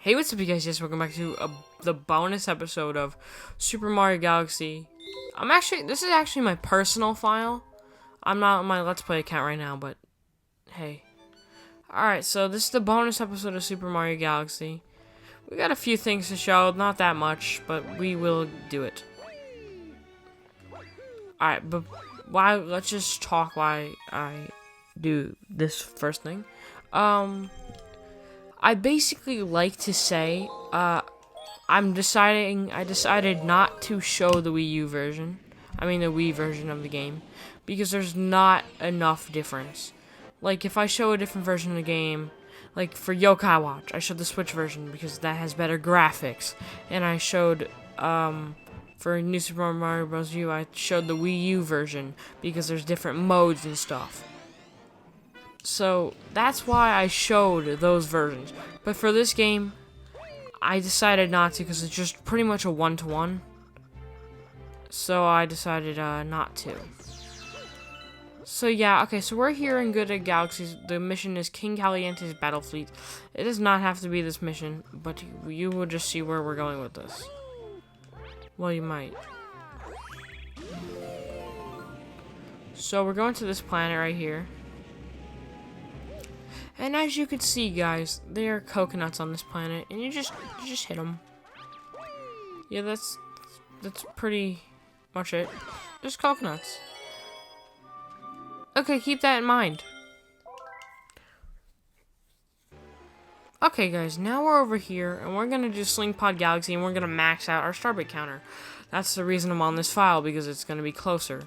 Hey, what's up, you guys? Yes, welcome back to the bonus episode of Super Mario Galaxy. This is actually my personal file. I'm not on my Let's Play account right now, but hey. Alright, so this is the bonus episode of Super Mario Galaxy. We got a few things to show, not that much, but we will do it. Alright, but let's just talk why I do this first thing. I basically like to say, I decided not to show the Wii U version. I mean the Wii version of the game. Because there's not enough difference. Like, if I show a different version of the game, like for Yokai Watch, I showed the Switch version because that has better graphics. And I showed, for New Super Mario Bros. U, I showed the Wii U version because there's different modes and stuff. So, that's why I showed those versions. But for this game, I decided not to because it's just pretty much a one-to-one. So I decided not to. So yeah, okay, so we're here in Good Galaxies. The mission is King Caliente's Battle Fleet. It does not have to be this mission, but you will just see where we're going with this. Well, you might. So we're going to this planet right here. And as you can see, guys, there are coconuts on this planet, and you just hit them. Yeah, that's pretty much it. Just coconuts. Okay, keep that in mind. Okay, guys, now we're over here, and we're gonna do Sling Pod Galaxy, and we're gonna max out our starbit counter. That's the reason I'm on this file, because it's gonna be closer.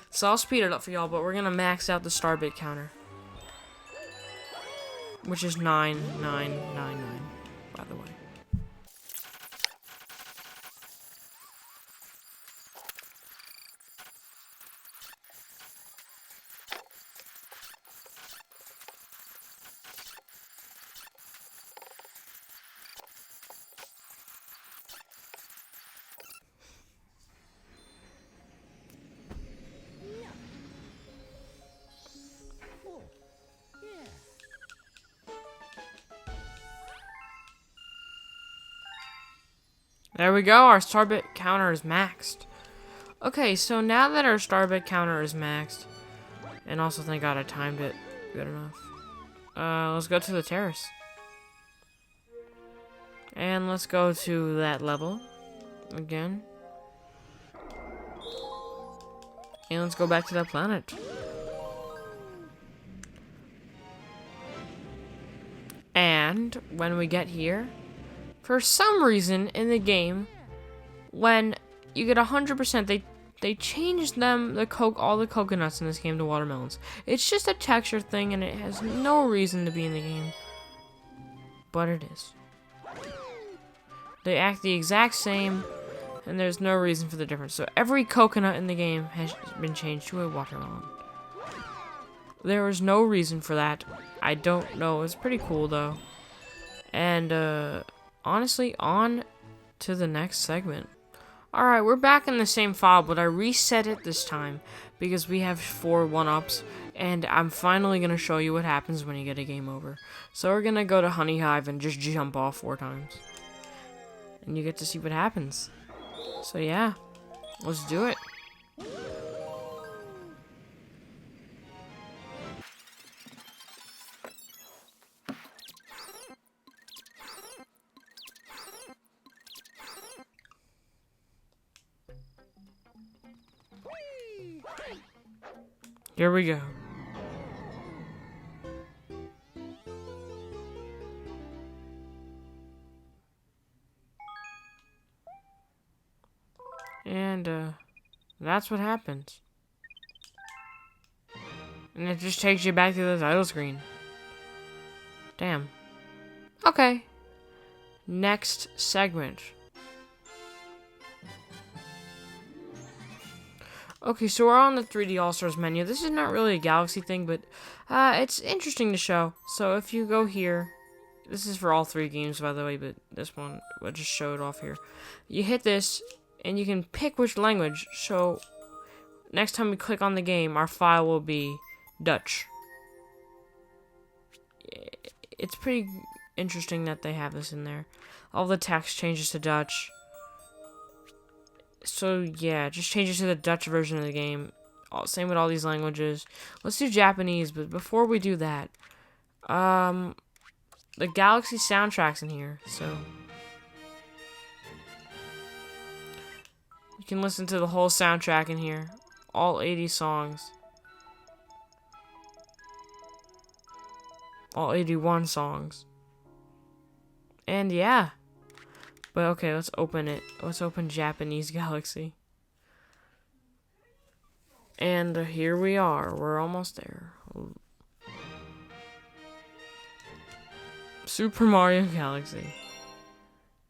So I'll speed it up for y'all, but we're gonna max out the starbit counter. Which is 9999, by the way. There we go, our starbit counter is maxed. Okay, so now that our starbit counter is maxed, and also thank God I timed it good enough, let's go to the terrace. And let's go to that level again. And let's go back to that planet. And when we get here, for some reason in the game, when you get 100%, they changed all the coconuts in this game to watermelons. It's just a texture thing, and it has no reason to be in the game, but it is. They act the exact same, and there's no reason for the difference. So every coconut in the game has been changed to a watermelon. There was no reason for that. I don't know. It's pretty cool though. And honestly, on to the next segment. Alright, we're back in the same file, but I reset it this time because we have 4 1-ups, and I'm finally going to show you what happens when you get a game over. So we're going to go to Honey Hive and just jump off 4 times. And you get to see what happens. So yeah, let's do it. Here we go. And that's what happens. And it just takes you back to the title screen. Damn. Okay. Next segment. Okay, so we're on the 3D All-Stars menu. This is not really a Galaxy thing, but it's interesting to show. So if you go here, this is for all 3 games, by the way, but this one, we'll just show it off here. You hit this, and you can pick which language. So next time we click on the game, our file will be Dutch. It's pretty interesting that they have this in there. All the text changes to Dutch. So yeah, just change it to the Dutch version of the game. Same with all these languages. Let's do Japanese, but before we do that, the Galaxy soundtrack's in here, so you can listen to the whole soundtrack in here, all 80 songs, all 81 songs, and yeah. But okay, let's open it. Let's open Japanese Galaxy. And here we are. We're almost there. Super Mario Galaxy.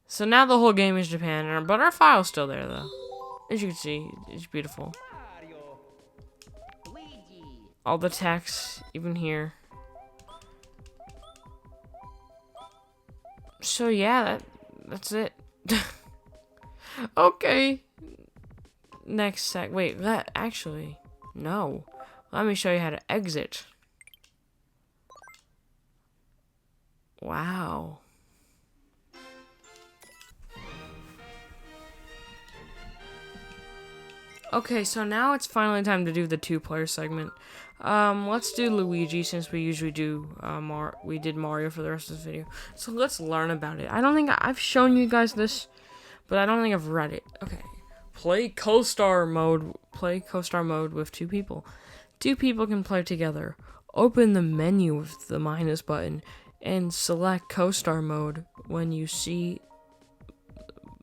So now the whole game is Japan, but our file's still there, though. As you can see, it's beautiful. All the text, even here. So yeah, that's it. Okay. Next sec. Wait, actually, no. Let me show you how to exit. Wow. Okay, so now it's finally time to do the 2-player segment. Let's do Luigi since we usually do we did Mario for the rest of the video. So let's learn about it. I don't think I've shown you guys this, but I don't think I've read it. Okay. Play co-star mode. Play co-star mode with 2 people. 2 people can play together. Open the menu with the minus button and select co-star mode. When you see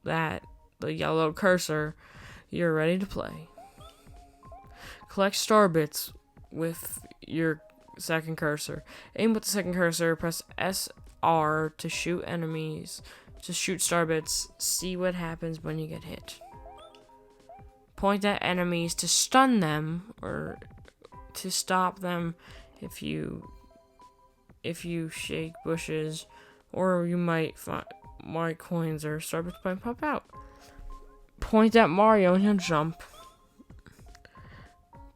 that the yellow cursor, you're ready to play. Collect star bits with your second cursor. Aim with the second cursor. Press SR to shoot enemies. To shoot star bits. See what happens when you get hit. Point at enemies to stun them or to stop them if you shake bushes, or you might find coins or star bits might pop out. Point at Mario and he'll jump.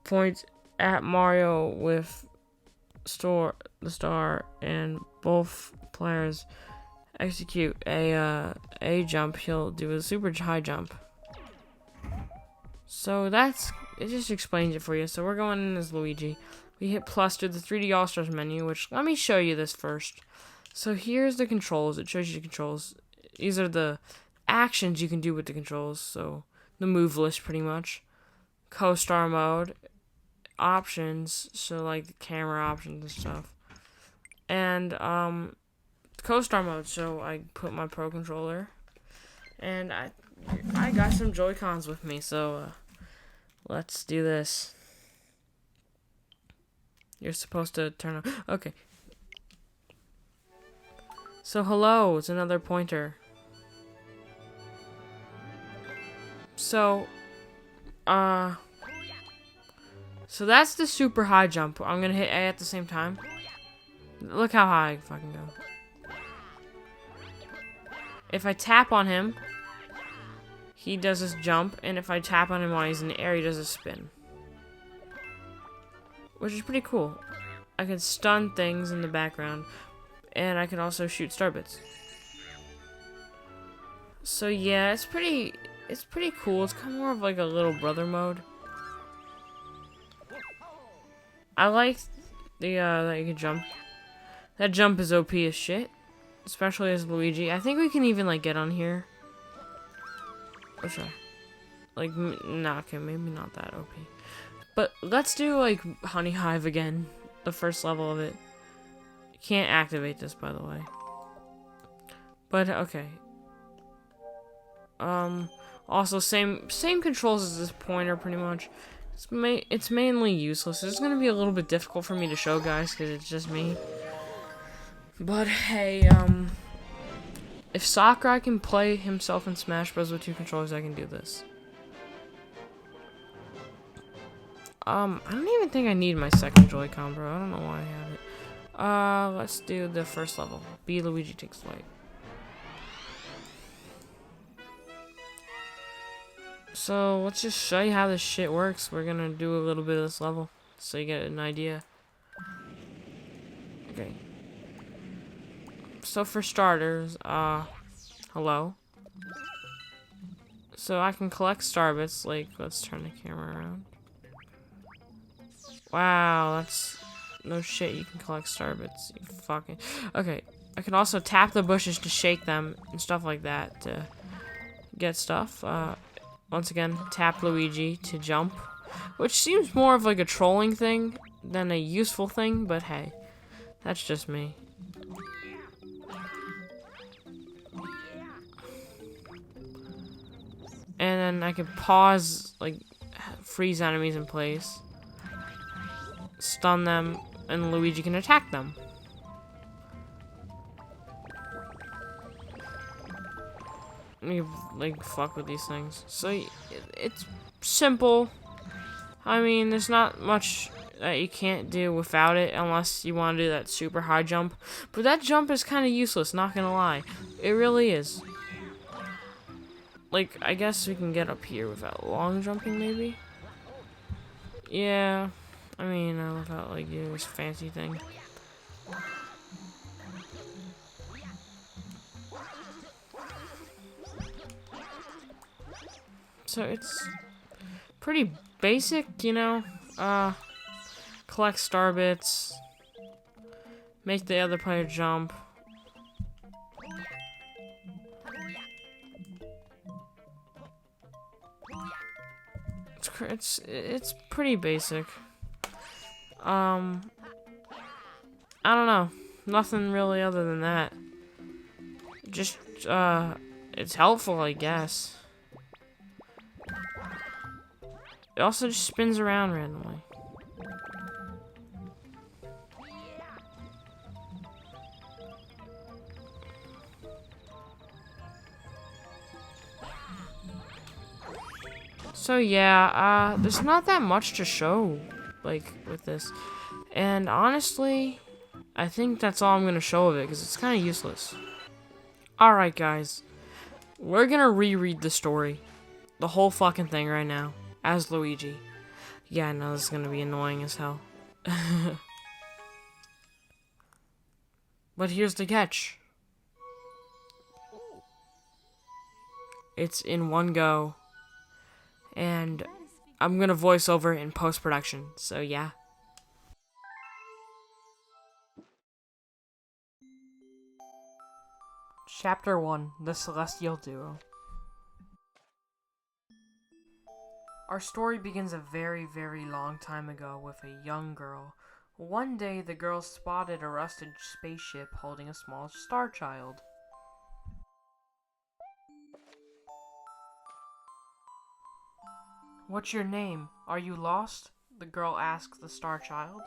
Point at Mario with the star, and both players execute a jump. He'll do a super high jump. So it just explains it for you. So we're going in as Luigi. We hit plus to the 3D All-Stars menu, which, let me show you this first. So here's the controls. It shows you the controls. These are the actions you can do with the controls. So the move list, pretty much. Co-star mode. Options, so like the camera options and stuff. And co-star mode, so I put my Pro Controller. And I got some Joy-Cons with me, so let's do this. You're supposed to turn on. Okay. So hello, it's another pointer. So that's the super high jump. I'm gonna hit A at the same time. Look how high I fucking go. If I tap on him, he does this jump, and if I tap on him while he's in the air, he does a spin. Which is pretty cool. I can stun things in the background, and I can also shoot star bits. So yeah, it's pretty cool. It's kind of more of like a little brother mode. I like the that you can jump. That jump is OP as shit, especially as Luigi. I think we can even like get on here. Oh, sorry. Like, nah, okay, maybe not that OP. But let's do like Honey Hive again, the first level of it. You can't activate this, by the way. But okay. Also same controls as this pointer, pretty much. It's mainly useless. It's gonna be a little bit difficult for me to show, guys, because it's just me. But hey, if Sakurai can play himself in Smash Bros. With 2 controllers, I can do this. I don't even think I need my second Joy-Con, bro. I don't know why I have it. Let's do the first level. B. Luigi Takes Flight. So, let's just show you how this shit works. We're gonna do a little bit of this level, so you get an idea. Okay. So for starters, hello. So I can collect starbits. Like, let's turn the camera around. Wow, that's no shit. You can collect starbits. You fucking okay. I can also tap the bushes to shake them and stuff like that to get stuff. Once again, tap Luigi to jump, which seems more of like a trolling thing than a useful thing. But hey, that's just me. And then I can pause, like, freeze enemies in place, stun them, and Luigi can attack them. You, like, fuck with these things. So, it's simple. I mean, there's not much that you can't do without it, unless you want to do that super high jump. But that jump is kind of useless, not gonna lie. It really is. Like, I guess we can get up here without long jumping, maybe? Yeah. I mean, without, like, doing this fancy thing. So, it's pretty basic, you know? Collect star bits. Make the other player jump. It's pretty basic. I don't know. Nothing really other than that. Just, it's helpful, I guess. It also just spins around randomly. So yeah, there's not that much to show, like, with this. And honestly, I think that's all I'm gonna show of it, because it's kind of useless. Alright guys, we're gonna reread the story. The whole fucking thing right now, as Luigi. Yeah, I know this is gonna be annoying as hell. But here's the catch. It's in one go. And I'm gonna voice over in post-production, so yeah. Chapter 1, The Celestial Duo. Our story begins a very, very long time ago with a young girl. One day, the girl spotted a rusted spaceship holding a small star child. "What's your name? Are you lost?" the girl asked the star child.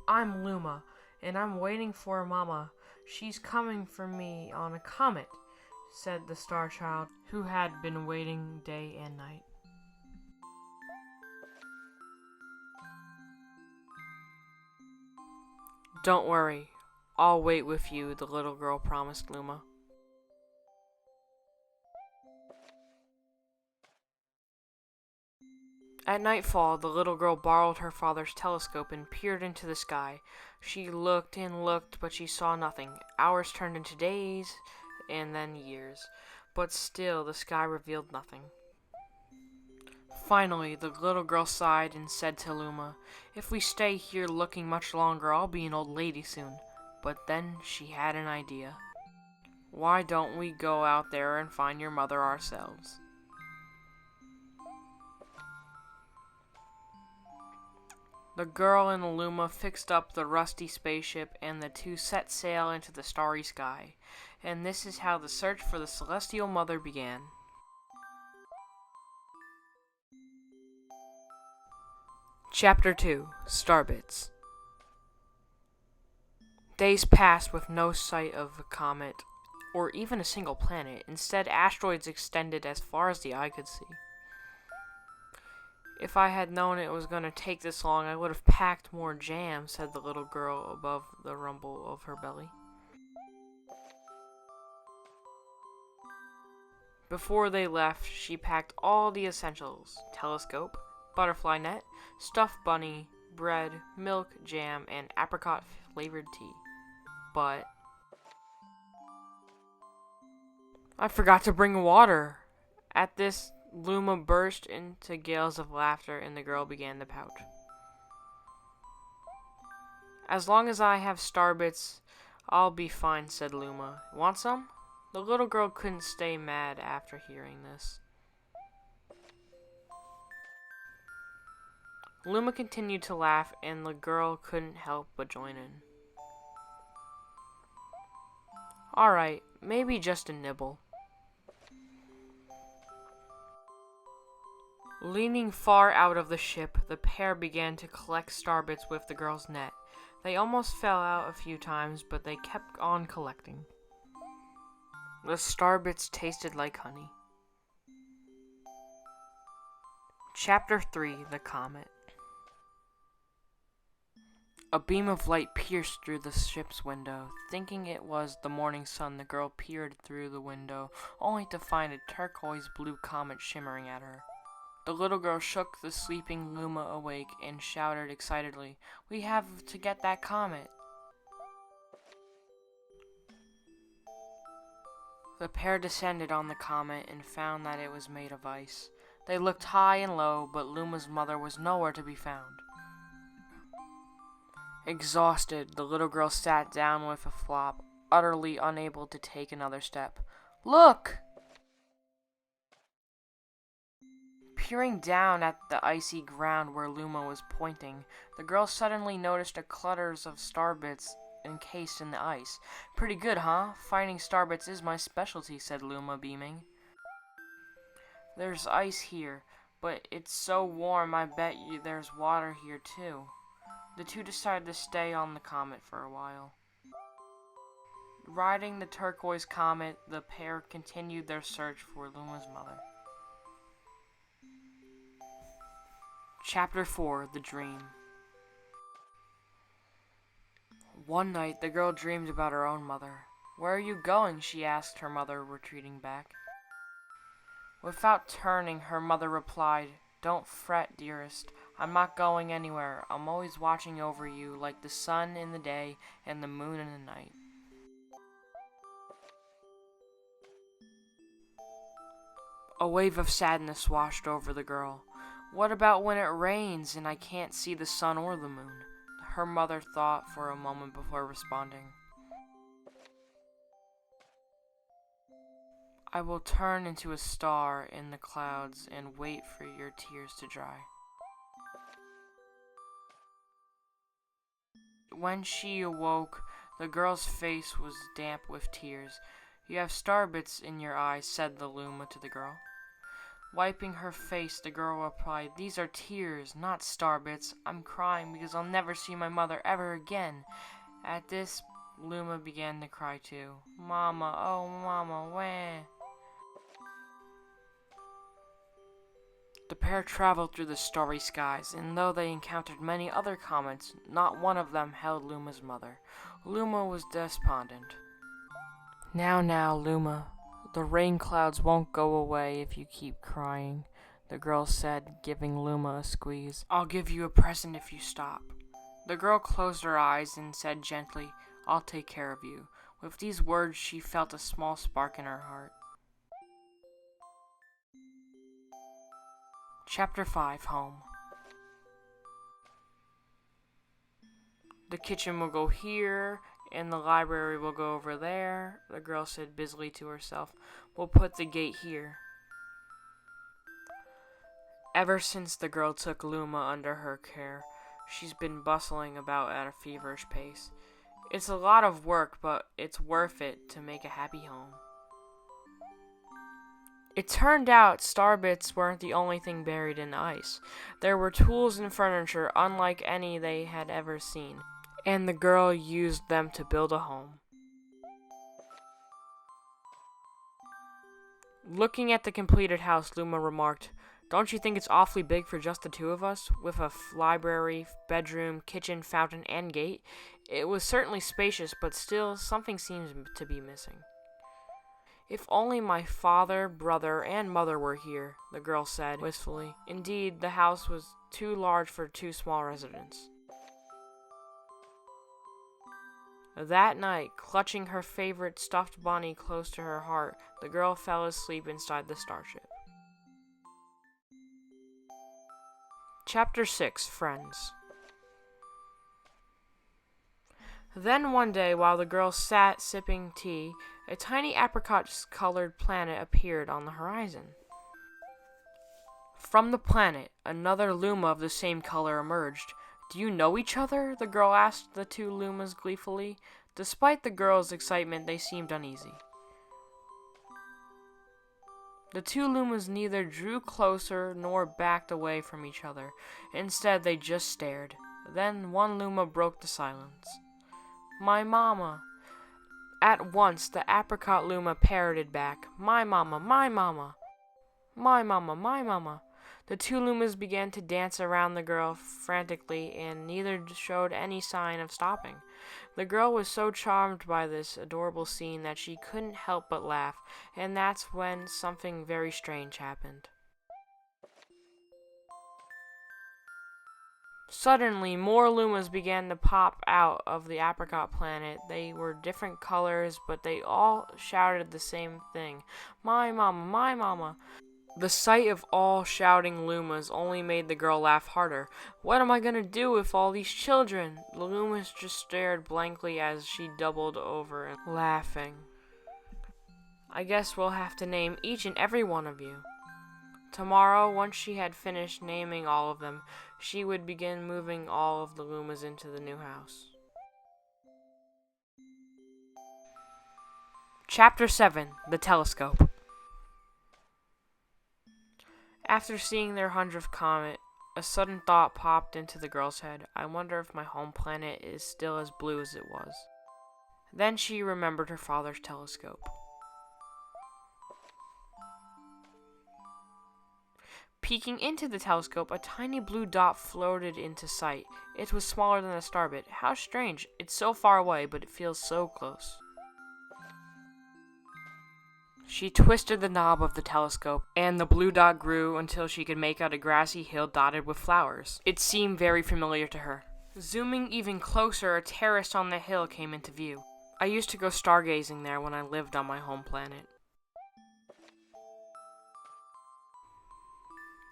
"I'm Luma, and I'm waiting for Mama. She's coming for me on a comet," said the star child, who had been waiting day and night. "Don't worry, I'll wait with you," the little girl promised Luma. At nightfall, the little girl borrowed her father's telescope and peered into the sky. She looked and looked, but she saw nothing. Hours turned into days, and then years. But still, the sky revealed nothing. Finally, the little girl sighed and said to Luma, "If we stay here looking much longer, I'll be an old lady soon." But then she had an idea. "Why don't we go out there and find your mother ourselves?" The girl and Luma fixed up the rusty spaceship, and the two set sail into the starry sky. And this is how the search for the Celestial Mother began. Chapter 2, Starbits. Days passed with no sight of a comet, or even a single planet. Instead, asteroids extended as far as the eye could see. "If I had known it was going to take this long, I would have packed more jam," said the little girl above the rumble of her belly. Before they left, she packed all the essentials: telescope, butterfly net, stuffed bunny, bread, milk, jam, and apricot-flavored tea. But I forgot to bring water. At this, Luma burst into gales of laughter and the girl began to pout. As long as I have Starbits, I'll be fine, said Luma. Want some? The little girl couldn't stay mad after hearing this. Luma continued to laugh, and the girl couldn't help but join in. Alright, maybe just a nibble. Leaning far out of the ship, the pair began to collect Starbits with the girl's net. They almost fell out a few times, but they kept on collecting. The Starbits tasted like honey. Chapter 3: The Comet. A beam of light pierced through the ship's window. Thinking it was the morning sun, the girl peered through the window, only to find a turquoise-blue comet shimmering at her. The little girl shook the sleeping Luma awake and shouted excitedly, "We have to get that comet!" The pair descended on the comet and found that it was made of ice. They looked high and low, but Luma's mother was nowhere to be found. Exhausted, the little girl sat down with a flop, utterly unable to take another step. "Look!" Peering down at the icy ground where Luma was pointing, the girl suddenly noticed a clutters of Starbits encased in the ice. "Pretty good, huh? Finding Starbits is my specialty," said Luma, beaming. "There's ice here, but it's so warm I bet you there's water here too." The two decided to stay on the comet for a while. Riding the turquoise comet, the pair continued their search for Luma's mother. Chapter 4: The Dream. One night, the girl dreamed about her own mother. "Where are you going?" she asked her mother, retreating back. Without turning, her mother replied, "Don't fret, dearest. I'm not going anywhere. I'm always watching over you, like the sun in the day and the moon in the night." A wave of sadness washed over the girl. "What about when it rains and I can't see the sun or the moon?" Her mother thought for a moment before responding. "I will turn into a star in the clouds and wait for your tears to dry." When she awoke, the girl's face was damp with tears. "You have Starbits in your eyes," said the Luma to the girl. Wiping her face, the girl replied, "These are tears, not Starbits. I'm crying because I'll never see my mother ever again." At this, Luma began to cry too. "Mama, oh mama, wah." The pair traveled through the starry skies, and though they encountered many other comets, not one of them held Luma's mother. Luma was despondent. Now, Luma. The rain clouds won't go away if you keep crying," the girl said, giving Luma a squeeze. "I'll give you a present if you stop." The girl closed her eyes and said gently, "I'll take care of you." With these words, she felt a small spark in her heart. Chapter 5: Home. "The kitchen will go here, and the library will go over there," the girl said busily to herself. "We'll put the gate here." Ever since the girl took Luma under her care, she's been bustling about at a feverish pace. It's a lot of work, but it's worth it to make a happy home. It turned out Starbits weren't the only thing buried in the ice. There were tools and furniture unlike any they had ever seen, and the girl used them to build a home. Looking at the completed house, Luma remarked, "Don't you think it's awfully big for just the two of us? With a library, bedroom, kitchen, fountain, and gate? It was certainly spacious, but still, something seems to be missing." "If only my father, brother, and mother were here," the girl said wistfully. Indeed, the house was too large for two small residents. That night, clutching her favorite stuffed bunny close to her heart, the girl fell asleep inside the starship. Chapter 6, Friends. Then one day, while the girl sat sipping tea, a tiny apricot-colored planet appeared on the horizon. From the planet, another Luma of the same color emerged. "Do you know each other?" the girl asked the two Lumas gleefully. Despite the girl's excitement, they seemed uneasy. The two Lumas neither drew closer nor backed away from each other. Instead, they just stared. Then one Luma broke the silence. "My mama." At once, the apricot Luma parroted back, "My mama, my mama. My mama, my mama." The two Lumas began to dance around the girl frantically, and neither showed any sign of stopping. The girl was so charmed by this adorable scene that she couldn't help but laugh, and that's when something very strange happened. Suddenly, more Lumas began to pop out of the apricot planet. They were different colors, but they all shouted the same thing, "My mama, my mama." The sight of all shouting Lumas only made the girl laugh harder. "What am I gonna do with all these children?" The Lumas just stared blankly as she doubled over, laughing. "I guess we'll have to name each and every one of you." Tomorrow, once she had finished naming all of them, she would begin moving all of the Lumas into the new house. Chapter 7, The Telescope. After seeing their 100th comet, a sudden thought popped into the girl's head. "I wonder if my home planet is still as blue as it was." Then she remembered her father's telescope. Peeking into the telescope, a tiny blue dot floated into sight. It was smaller than a starbit. "How strange. It's so far away, but it feels so close." She twisted the knob of the telescope, and the blue dot grew until she could make out a grassy hill dotted with flowers. It seemed very familiar to her. Zooming even closer, a terrace on the hill came into view. "I used to go stargazing there when I lived on my home planet."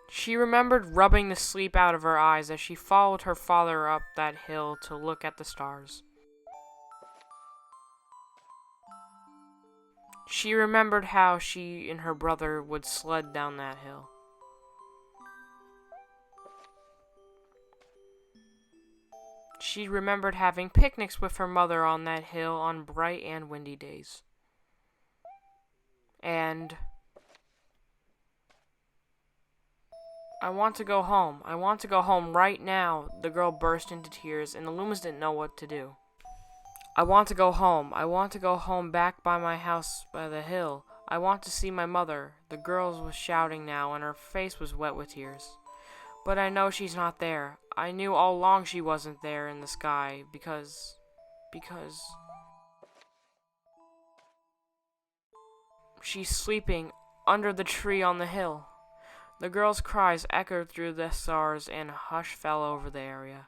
She remembered rubbing the sleep out of her eyes as she followed her father up that hill to look at the stars. She remembered how she and her brother would sled down that hill. She remembered having picnics with her mother on that hill on bright and windy days. And "I want to go home. I want to go home right now." The girl burst into tears, and the Lumas didn't know what to do. "I want to go home. I want to go home back by my house by the hill. I want to see my mother." The girl was shouting now, and her face was wet with tears. "But I know she's not there. I knew all along she wasn't there in the sky, because... she's sleeping under the tree on the hill." The girl's cries echoed through the stars, and a hush fell over the area.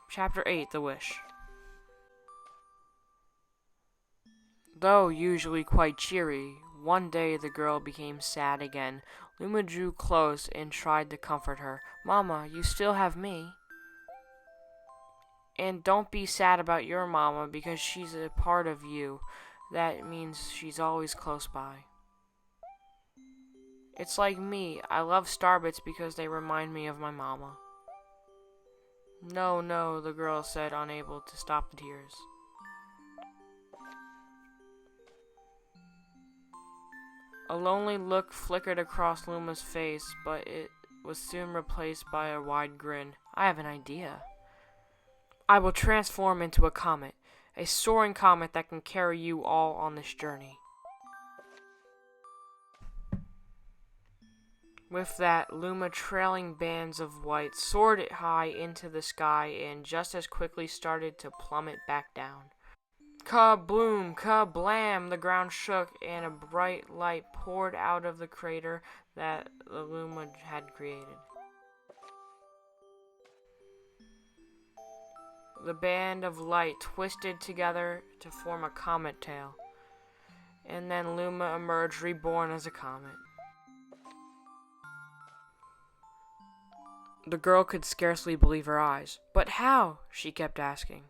Chapter 8, The Wish. Though usually quite cheery, one day the girl became sad again. Luma drew close and tried to comfort her. "Mama, you still have me. And don't be sad about your mama, because she's a part of you. That means she's always close by. It's like me. I love starbits because they remind me of my mama." "No, no," the girl said, unable to stop the tears. A lonely look flickered across Luma's face, but it was soon replaced by a wide grin. "I have an idea. I will transform into a comet, a soaring comet that can carry you all on this journey." With that, Luma, trailing bands of white, soared high into the sky and just as quickly started to plummet back down. Kabloom! Kablam! The ground shook, and a bright light poured out of the crater that the Luma had created. The band of light twisted together to form a comet tail, and then Luma emerged reborn as a comet. The girl could scarcely believe her eyes. But how? She kept asking.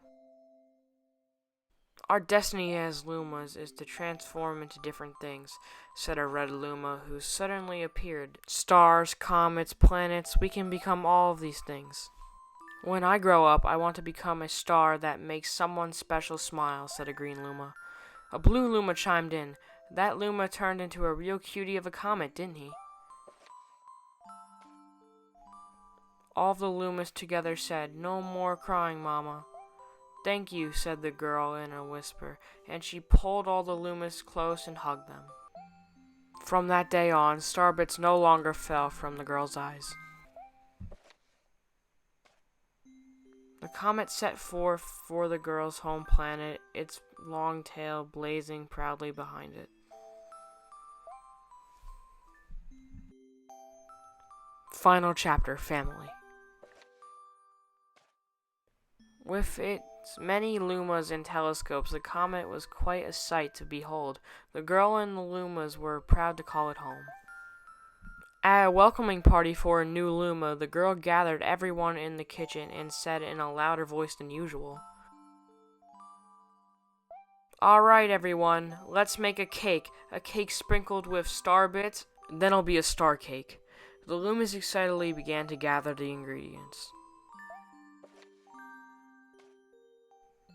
Our destiny as Lumas is to transform into different things, said a red Luma who suddenly appeared. Stars, comets, planets, we can become all of these things. When I grow up, I want to become a star that makes someone special smile, said a green Luma. A blue Luma chimed in. That Luma turned into a real cutie of a comet, didn't he? All the Lumas together said, "No more crying, Mama." "Thank you," said the girl in a whisper, and she pulled all the Lumas close and hugged them. From that day on, starbits no longer fell from the girl's eyes. The comet set forth for the girl's home planet, its long tail blazing proudly behind it. Final chapter, Family. With its many Lumas and telescopes, the comet was quite a sight to behold. The girl and the Lumas were proud to call it home. At a welcoming party for a new Luma, the girl gathered everyone in the kitchen and said in a louder voice than usual, "All right, everyone, let's make a cake sprinkled with star bits, then it'll be a star cake." The Lumas excitedly began to gather the ingredients.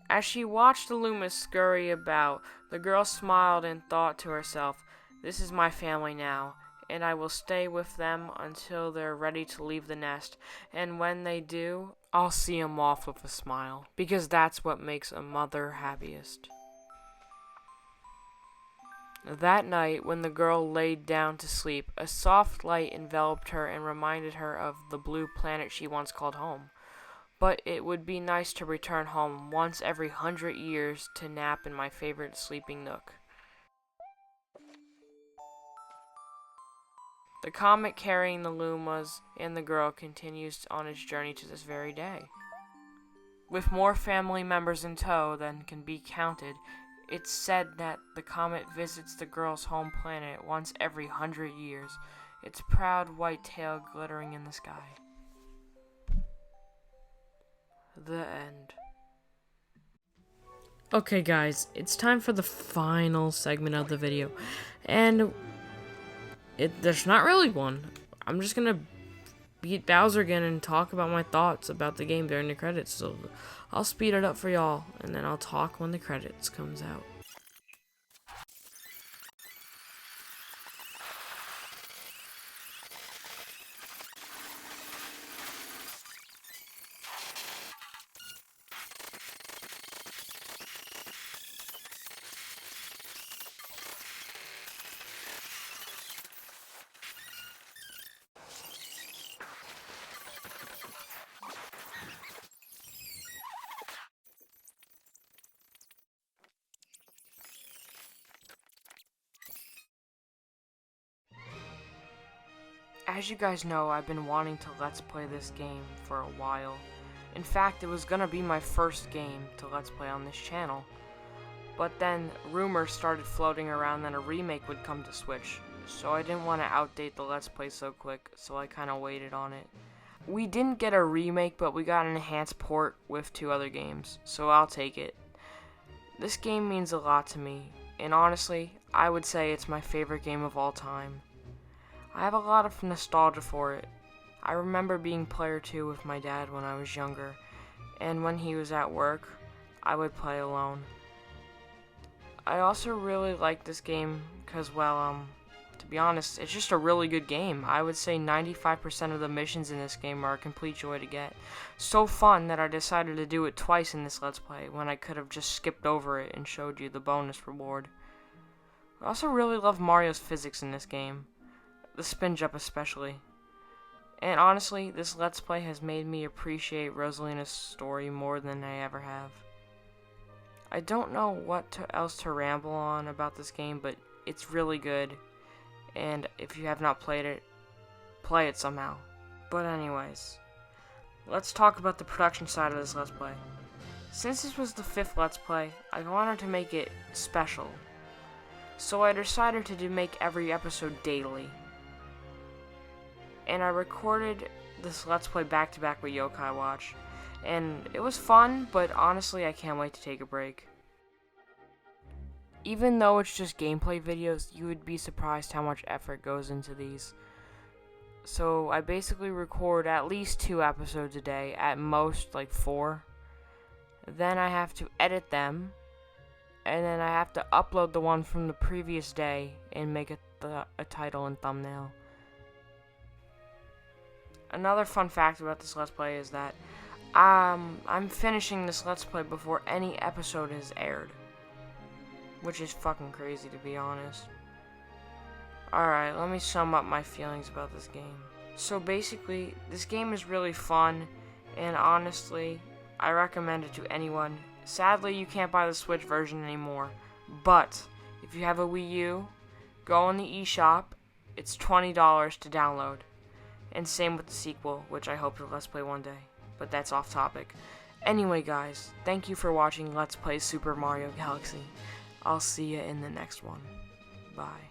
As she watched the Lumas scurry about, the girl smiled and thought to herself, "This is my family now, and I will stay with them until they're ready to leave the nest, and when they do, I'll see 'em off with a smile, because that's what makes a mother happiest." That night, when the girl laid down to sleep, a soft light enveloped her and reminded her of the blue planet she once called home. But it would be nice to return home once every 100 years to nap in my favorite sleeping nook. The comet carrying the Lumas and the girl continues on its journey to this very day. With more family members in tow than can be counted, it's said that the comet visits the girl's home planet once every 100 years, its proud white tail glittering in the sky. The end. Okay guys, it's time for the final segment of the video, and there's not really one. I'm just gonna beat Bowser again and talk about my thoughts about the game during the credits, so I'll speed it up for y'all, and then I'll talk when the credits comes out. As you guys know, I've been wanting to Let's Play this game for a while. In fact, it was gonna be my first game to Let's Play on this channel. But then, rumors started floating around that a remake would come to Switch, so I didn't want to outdate the Let's Play so quick, so I kinda waited on it. We didn't get a remake, but we got an enhanced port with 2 other games, so I'll take it. This game means a lot to me, and honestly, I would say it's my favorite game of all time. I have a lot of nostalgia for it. I remember being player 2 with my dad when I was younger, and when he was at work, I would play alone. I also really like this game because, well, to be honest, it's just a really good game. I would say 95% of the missions in this game are a complete joy to get. So fun that I decided to do it twice in this Let's Play, when I could have just skipped over it and showed you the bonus reward. I also really love Mario's physics in this game. The spin jump especially. And honestly, this Let's Play has made me appreciate Rosalina's story more than I ever have. I don't know what else to ramble on about this game, but it's really good. And if you have not played it, play it somehow. But anyways, let's talk about the production side of this Let's Play. Since this was the 5th Let's Play, I wanted to make it special. So I decided to make every episode daily. And I recorded this Let's Play back-to-back with Yokai Watch. And it was fun, but honestly I can't wait to take a break. Even though it's just gameplay videos, you would be surprised how much effort goes into these. So I basically record at least 2 episodes a day, at most like 4. Then I have to edit them, and then I have to upload the one from the previous day and make a title and thumbnail. Another fun fact about this Let's Play is that I'm finishing this Let's Play before any episode has aired. Which is fucking crazy, to be honest. Alright, let me sum up my feelings about this game. So basically, this game is really fun, and honestly, I recommend it to anyone. Sadly, you can't buy the Switch version anymore, but if you have a Wii U, go on the eShop. It's $20 to download. And same with the sequel, which I hope to Let's Play one day. But that's off topic. Anyway, guys, thank you for watching Let's Play Super Mario Galaxy. I'll see you in the next one. Bye.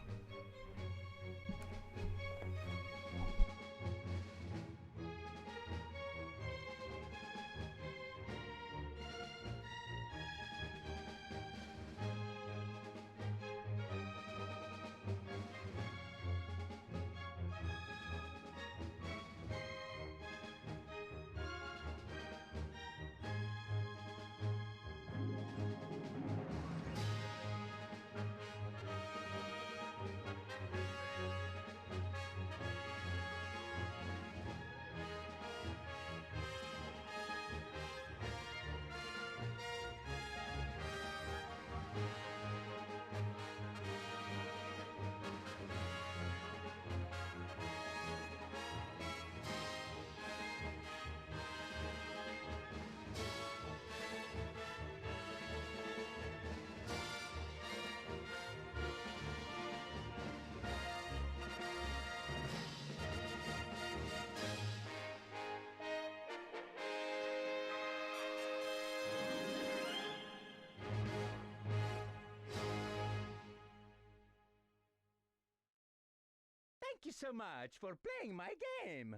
Thank you so much for playing my game.